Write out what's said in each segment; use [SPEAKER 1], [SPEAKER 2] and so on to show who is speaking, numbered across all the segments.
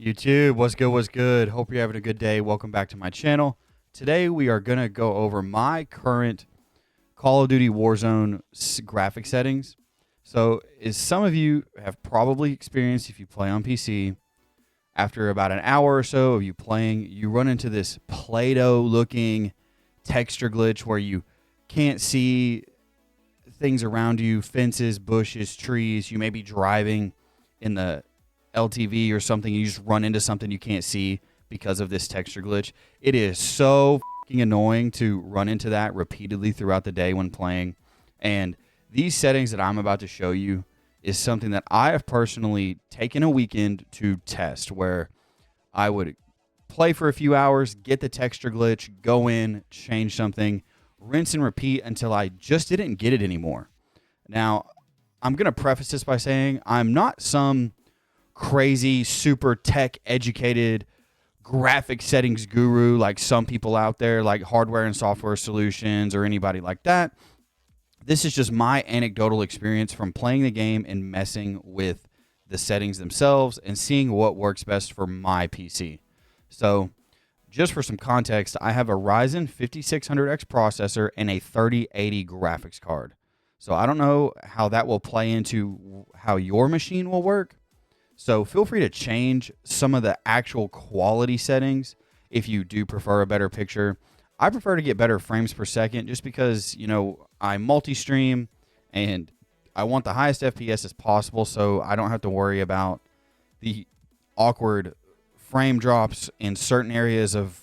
[SPEAKER 1] YouTube, what's good, what's good? Hope you're having a good day. Welcome back to my channel. Today we are going to go over my current Call of Duty Warzone graphic settings. So, as some of you have probably experienced if you play on PC, after about an hour or so of you playing, you run into this Play-Doh looking texture glitch where you can't see things around you, fences, bushes, trees. You may be driving in the LTV or something, you just run into something you can't see because of this texture glitch. It is so fucking annoying to run into that repeatedly throughout the day when playing. And these settings that I'm about to show you is something that I have personally taken a weekend to test, where I would play for a few hours, get the texture glitch, go in, change something, rinse and repeat until I just didn't get it anymore. Now, I'm going to preface this by saying I'm not some crazy, super tech educated graphic settings guru like some people out there, like Hardware and Software Solutions or anybody like that. This is just my anecdotal experience from playing the game and messing with the settings themselves and seeing what works best for my PC. So, just for some context, I have a Ryzen 5600X processor and a 3080 graphics card. So I don't know how that will play into how your machine will work. So feel free to change some of the actual quality settings if you do prefer a better picture. I prefer to get better frames per second just because, I multi-stream and I want the highest FPS as possible, so I don't have to worry about the awkward frame drops in certain areas of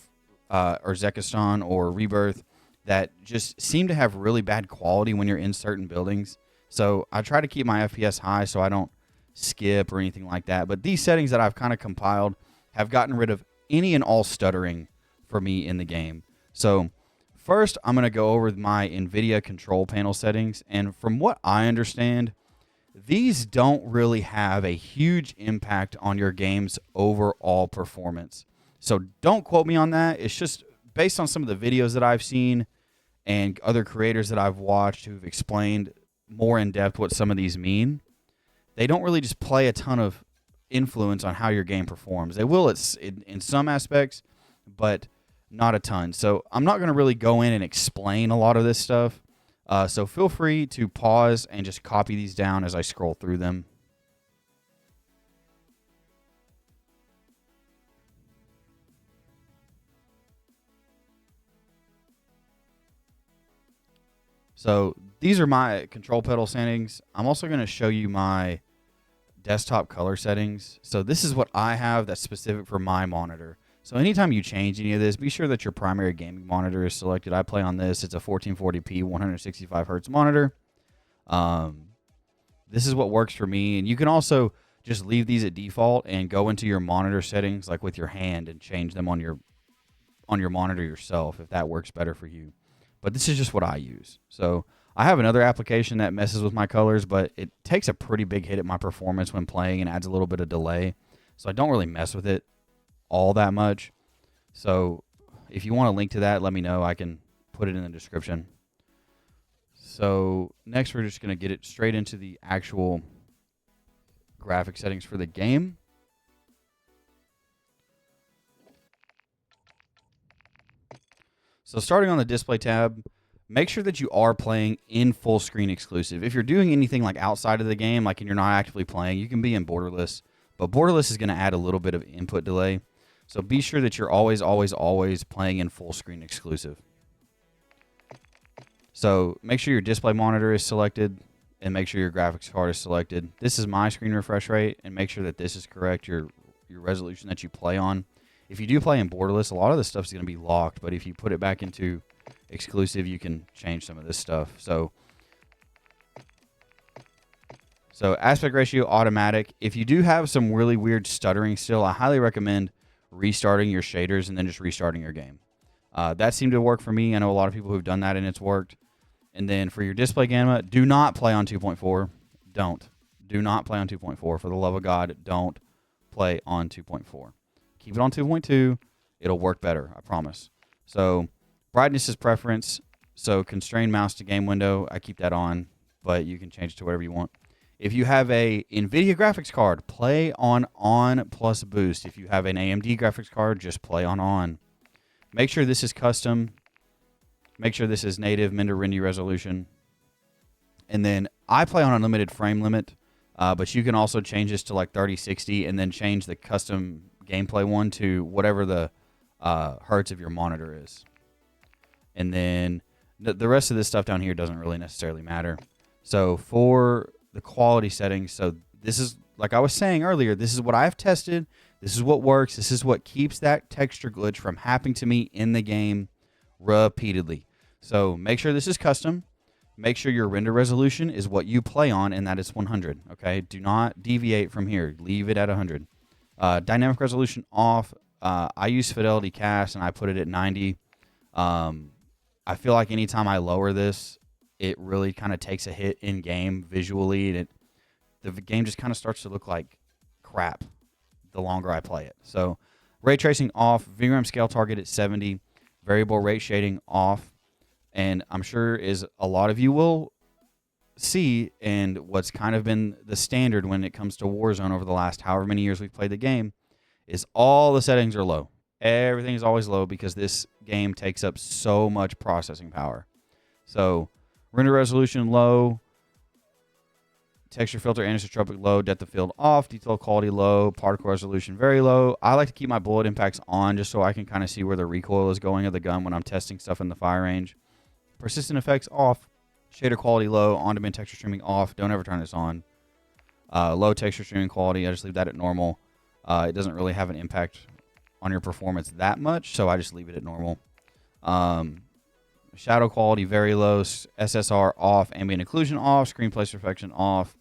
[SPEAKER 1] Uzbekistan or Rebirth that just seem to have really bad quality when you're in certain buildings. So I try to keep my FPS high so I don't skip or anything like that. But these settings that I've kind of compiled have gotten rid of any and all stuttering for me in the game. So first, I'm going to go over my NVIDIA control panel settings. And from what I understand, these don't really have a huge impact on your game's overall performance. So don't quote me on that. It's just based on some of the videos that I've seen and other creators that I've watched who've explained more in depth what some of these mean. They don't really just play a ton of influence on how your game performs. They will in some aspects, but not a ton. So I'm not going to really go in and explain a lot of this stuff. So feel free to pause and just copy these down as I scroll through them. So these are my control pedal settings. I'm also going to show you my desktop color settings. So this is what I have that's specific for my monitor. So anytime you change any of this, be sure that your primary gaming monitor is selected. I play on this. It's a 1440p 165 hertz monitor. This is what works for me. And you can also just leave these at default and go into your monitor settings like with your hand and change them on your monitor yourself if that works better for you. But this is just what I use. So I have another application that messes with my colors, but it takes a pretty big hit at my performance when playing and adds a little bit of delay. So I don't really mess with it all that much. So if you want a link to that, let me know. I can put it in the description. So next we're just going to get it straight into the actual graphic settings for the game. So starting on the display tab, make sure that you are playing in full screen exclusive. If you're doing anything like outside of the game, like and you're not actively playing, you can be in borderless. But borderless is going to add a little bit of input delay. So be sure that you're always, always, always playing in full screen exclusive. So make sure your display monitor is selected and make sure your graphics card is selected. This is my screen refresh rate, and make sure that this is correct, your resolution that you play on. If you do play in borderless, a lot of this stuff is going to be locked, but if you put it back into exclusive, you can change some of this stuff. So aspect ratio automatic. If you do have some really weird stuttering still, I highly recommend restarting your shaders and then just restarting your game. That seemed to work for me. I know a lot of people who've done that and it's worked. And then for your display gamma, do not play on 2.4. Do not play on 2.4. For the love of God, don't play on 2.4. Keep it on 2.2. It'll work better, I promise. So brightness is preference. So constrain mouse to game window. I keep that on, but you can change it to whatever you want. If you have a NVIDIA graphics card, play on plus boost. If you have an AMD graphics card, just play on. Make sure this is custom. Make sure this is native render resolution. And then I play on unlimited frame limit, but you can also change this to like 3060 and then change the custom gameplay one to whatever the hertz of your monitor is. And then the rest of this stuff down here doesn't really necessarily matter. So for the quality settings, so this is, like I was saying earlier, this is what I've tested. This is what works. This is what keeps that texture glitch from happening to me in the game repeatedly. So make sure this is custom. Make sure your render resolution is what you play on, and that is 100. Okay, do not deviate from here. Leave it at 100. Dynamic resolution off. I use Fidelity Cast, and I put it at 90. I feel like anytime I lower this, it really kind of takes a hit in game visually, and the game just kind of starts to look like crap the longer I play it. So ray tracing off, VRAM scale target at 70, variable rate shading off, and I'm sure is a lot of you will see, and what's kind of been the standard when it comes to Warzone over the last however many years we've played the game, is all the settings are low. Everything is always low because this game takes up so much processing power. So render resolution low, texture filter anisotropic low, depth of field off, detail quality low, particle resolution very low. I like to keep my bullet impacts on just so I can kind of see where the recoil is going of the gun when I'm testing stuff in the fire range. Persistent effects off, shader quality low, on-demand texture streaming off. Don't ever turn this on. Low texture streaming quality, I just leave that at normal. It doesn't really have an impact on your performance that much, so I just leave it at normal. Shadow quality very low, SSR off, ambient occlusion off, screen place reflection off,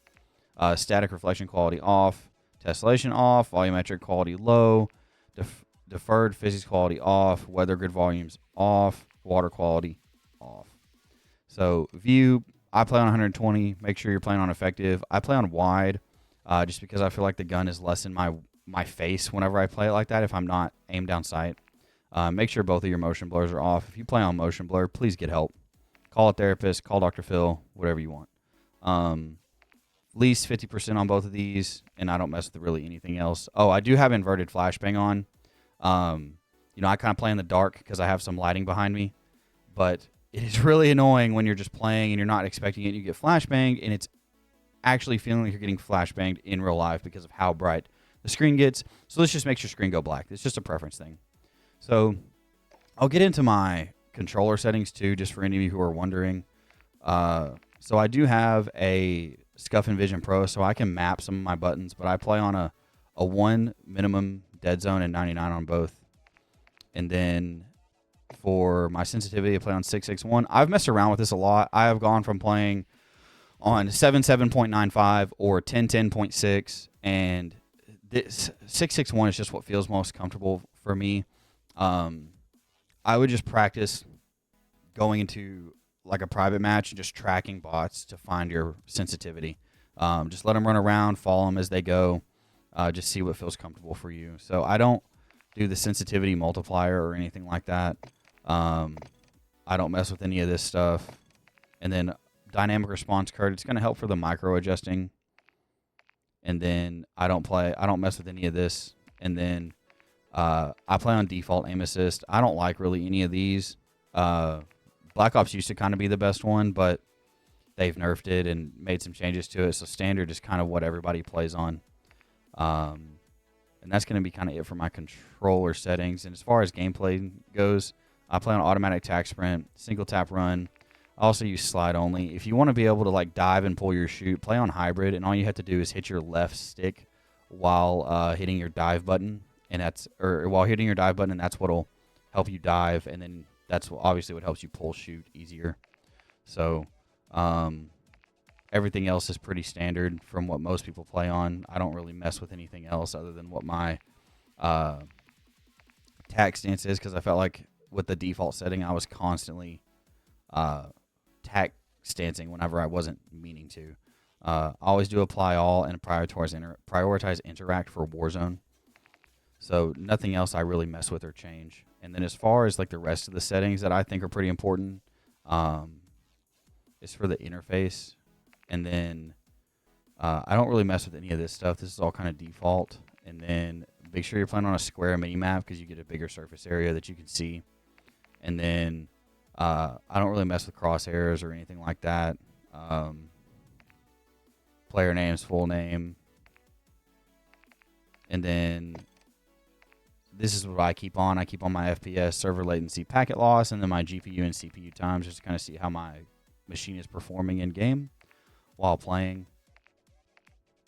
[SPEAKER 1] static reflection quality off, tessellation off, volumetric quality low, deferred physics quality off, weather grid volumes off, water quality off. So view, I play on 120. Make sure you're playing on effective. I play on wide, just because I feel like the gun is less in my face whenever I play it like that if I'm not aimed down sight. Make sure both of your motion blurs are off. If you play on motion blur, please get help. Call a therapist, call Dr. Phil, whatever you want. Least 50% on both of these, and I don't mess with really anything else. Oh, I do have inverted flashbang on. I kind of play in the dark because I have some lighting behind me, but it is really annoying when you're just playing and you're not expecting it. And you get flashbanged, and it's actually feeling like you're getting flashbanged in real life because of how bright the screen gets. So let's just make your screen go black. It's just a preference thing. So I'll get into my controller settings too, just for any of you who are wondering. So I do have a Scuff Envision Pro, so I can map some of my buttons, but I play on a 1 minimum dead zone and 99 on both. And then for my sensitivity, I play on 661. I've messed around with this a lot. I have gone from playing on 77.95 or 1010.6, and this 661 is just what feels most comfortable for me. I would just practice going into like a private match and just tracking bots to find your sensitivity. Just let them run around, follow them as they go, just see what feels comfortable for you. So I don't do the sensitivity multiplier or anything like that. I don't mess with any of this stuff. And then dynamic response curve, it's going to help for the micro adjusting. And then I don't mess with any of this. And then I play on default aim assist. I don't like really any of these. Black Ops used to kind of be the best one, but they've nerfed it and made some changes to it. So standard is kind of what everybody plays on. And that's going to be kind of it for my controller settings. And as far as gameplay goes, I play on automatic tac sprint, single tap run. I also use slide only. If you want to be able to like dive and pull your shoot, play on hybrid, and all you have to do is hit your left stick while hitting your dive button, and while hitting your dive button, and that's what'll help you dive, and then that's obviously what helps you pull shoot easier. So everything else is pretty standard from what most people play on. I don't really mess with anything else other than what my tac stance is, because I felt like with the default setting, I was constantly tac stancing whenever I wasn't meaning to. I always do apply all and prioritize interact for Warzone. So nothing else I really mess with or change. And then as far as like the rest of the settings that I think are pretty important, is for the interface. And then I don't really mess with any of this stuff. This is all kind of default. And then make sure you're playing on a square mini map because you get a bigger surface area that you can see. And then I don't really mess with crosshairs or anything like that. Player names, full name. And then this is what I keep on. I keep on my FPS, server latency, packet loss, and then my GPU and CPU times just to kind of see how my machine is performing in game while playing.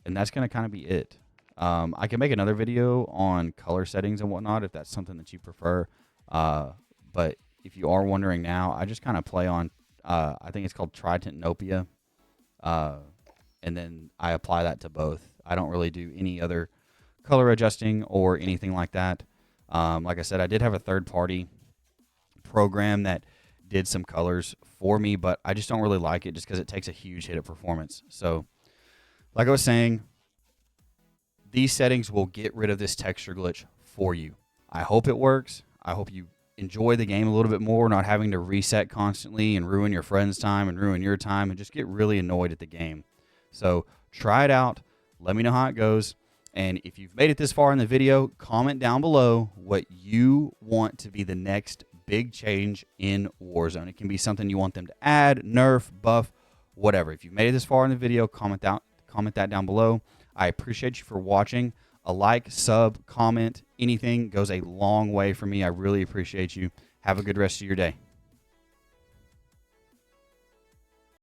[SPEAKER 1] And that's going to kind of be it. I can make another video on color settings and whatnot if that's something that you prefer. But if you are wondering now, I just kind of play on, I think it's called Trident Nopia. And then I apply that to both. I don't really do any other color adjusting or anything like that. Like I said, I did have a third-party program that did some colors for me, but I just don't really like it just because it takes a huge hit of performance. So, like I was saying, these settings will get rid of this texture glitch for you. I hope it works. I hope you enjoy the game a little bit more, not having to reset constantly and ruin your friend's time and ruin your time and just get really annoyed at the game. So try it out. Let me know how it goes. And if you've made it this far in the video, comment down below what you want to be the next big change in Warzone. It can be something you want them to add, nerf, buff, whatever. If you've made it this far in the video, comment that down below. I appreciate you for watching. A like, sub, comment, anything goes a long way for me. I really appreciate you. Have a good rest of your day.